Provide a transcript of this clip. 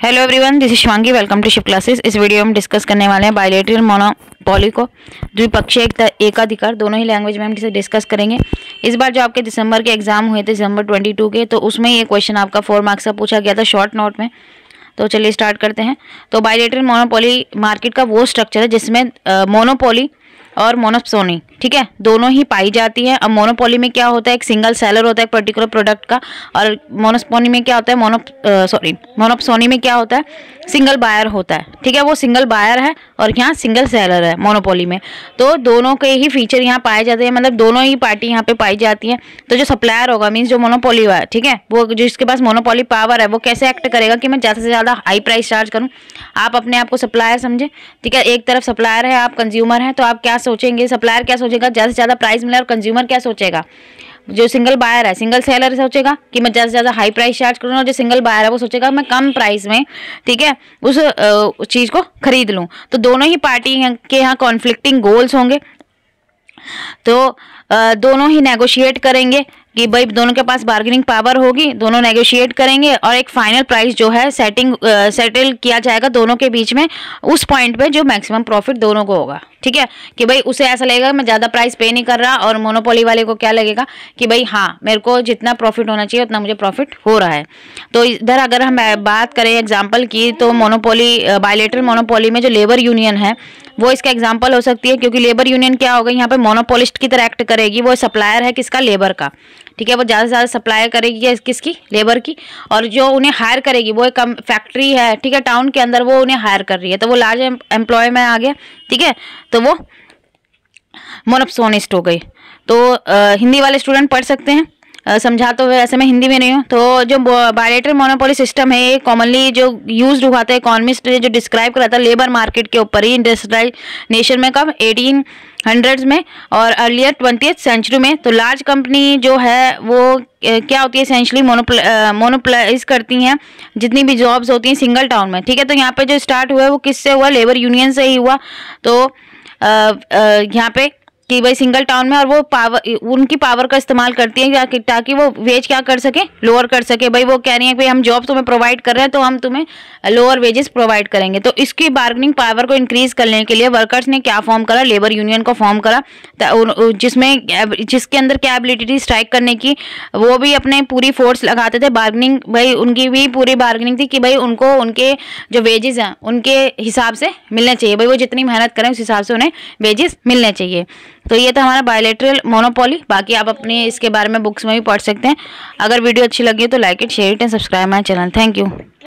Hello everyone, this is Shivangi. Welcome to Ship Classes. इस video में हम डिस्कस करने वाले हैं बायलैटरल मोनोपोली को द्विपक्षीय एकाधिकार दोनों ही लैंग्वेज में हम इसे डिस्कस करेंगे। इस बार जो आपके दिसंबर के एग्जाम हुए थे, दिसंबर 22 के, तो उसमें ये क्वेश्चन आपका 4 मार्क्स का पूछा गया था शॉर्ट नोट में। तो चलिए स्टार्ट करते हैं। तो बायलैटरल मोनोपोली मार्केट का वो स्ट्रक्चर है जिसमें मोनोपोली और मोनोप्सोनी, ठीक है, दोनों ही पाई जाती है। अब मोनोपोली में क्या होता है, एक सिंगल सेलर होता है एक पर्टिकुलर प्रोडक्ट का, और मोनोस्पोनी में क्या होता है, मोनोप्सोनी में क्या होता है, सिंगल बायर होता है। ठीक है, वो सिंगल बायर है और यहाँ सिंगल सेलर है मोनोपोली में। तो दोनों के ही फीचर यहाँ पाए जाते हैं, मतलब दोनों ही पार्टी यहाँ पे पाई जाती है। तो जो सप्लायर होगा, मीन्स जो मोनोपोली है, ठीक है, वो जिसके पास मोनोपोली पावर है, वो कैसे एक्ट करेगा कि मैं ज़्यादा से ज़्यादा हाई प्राइस चार्ज करूँ। आप अपने आप को सप्लायर समझे, ठीक है, एक तरफ सप्लायर है, आप कंज्यूमर हैं, तो आप क्या सोचेंगे, सप्लायर क्या सोचेगा, ज़्यादा से ज़्यादा प्राइस मिले, और कंज्यूमर क्या सोचेगा, जो सिंगल बायर है, सिंगल सेलर सोचेगा कि मैं ज़्यादा से ज़्यादा हाई प्राइस चार्ज करूँ, और जो सिंगल बायर है वो सोचेगा मैं कम प्राइस में, ठीक है, उस चीज़ को खरीद लूँ। तो दोनों ही पार्टी के यहाँ कॉन्फ्लिक्टिंग गोल्स होंगे, तो दोनों ही नेगोशिएट करेंगे कि भाई दोनों के पास बार्गेनिंग पावर होगी, दोनों नेगोशिएट करेंगे और एक फाइनल प्राइस जो है सेटल किया जाएगा दोनों के बीच में, उस पॉइंट पे जो मैक्सिमम प्रॉफिट दोनों को होगा। ठीक है, कि भाई उसे ऐसा लगेगा मैं ज़्यादा प्राइस पे नहीं कर रहा, और मोनोपोली वाले को क्या लगेगा कि भाई हाँ, मेरे को जितना प्रॉफिट होना चाहिए उतना मुझे प्रॉफिट हो रहा है। तो इधर अगर हम बात करें एग्जाम्पल की, तो मोनोपोली बायलैटरल मोनोपोली में जो लेबर यूनियन है वो इसका एग्जाम्पल हो सकती है, क्योंकि लेबर यूनियन क्या होगा, यहाँ पे मोनोपोलिस्ट की तरह एक्ट करेगी। वो सप्लायर है किसका, लेबर का, ठीक है, वो ज़्यादा से ज़्यादा सप्लाई करेगी किसकी, लेबर की, और जो उन्हें हायर करेगी वो एक फैक्ट्री है, ठीक है, टाउन के अंदर, वो उन्हें हायर कर रही है, तो वो लार्ज एम्प्लॉय में आ गया। ठीक है, तो वो मोनोप्सोनिस्ट हो गई। तो हिंदी वाले स्टूडेंट पढ़ सकते हैं, समझा तो वैसे मैं हिंदी में नहीं हूँ। तो जो बायलैटरल मोनोपोली सिस्टम है, कॉमनली जो यूज हुआ था, इकोनॉमिस्ट जो डिस्क्राइब करा था लेबर मार्केट के ऊपर ही, इंडस्ट्रियल नेशन में, कब 1800s में, और अर्लियर 20th सेंचुरी में। तो लार्ज कंपनी जो है वो क्या होती है, एसेंशियली मोनोपोलाइज करती हैं जितनी भी जॉब्स होती हैं सिंगल टाउन में। ठीक है, तो यहाँ पे जो स्टार्ट हुआ है वो किससे हुआ, लेबर यूनियन से ही हुआ। तो यहाँ पे कि भाई सिंगल टाउन में, और वो पावर, उनकी पावर का इस्तेमाल करती है ताकि वो वेज क्या कर सके, लोअर कर सके। भाई वो कह रही है कि हम जॉब तुम्हें प्रोवाइड कर रहे हैं तो हम तुम्हें लोअर वेजेस प्रोवाइड करेंगे। तो इसकी बार्गेनिंग पावर को इंक्रीज करने के लिए वर्कर्स ने क्या फॉर्म करा, लेबर यूनियन को फॉर्म करा, जिसके अंदर क्या एबिलिटी थी स्ट्राइक करने की, वो भी अपने पूरी फोर्स लगाते थे। बार्गेनिंग, भाई उनकी भी पूरी बार्गेनिंग थी कि भाई उनको उनके जो वेजेस हैं उनके हिसाब से मिलने चाहिए। भाई वो जितनी मेहनत करें उस हिसाब से उन्हें वेजेस मिलने चाहिए। तो ये था हमारा बायलैटरल मोनोपोली। बाकी आप अपने इसके बारे में बुक्स में भी पढ़ सकते हैं। अगर वीडियो अच्छी लगी तो like it, share it and subscribe my channel. Thank you.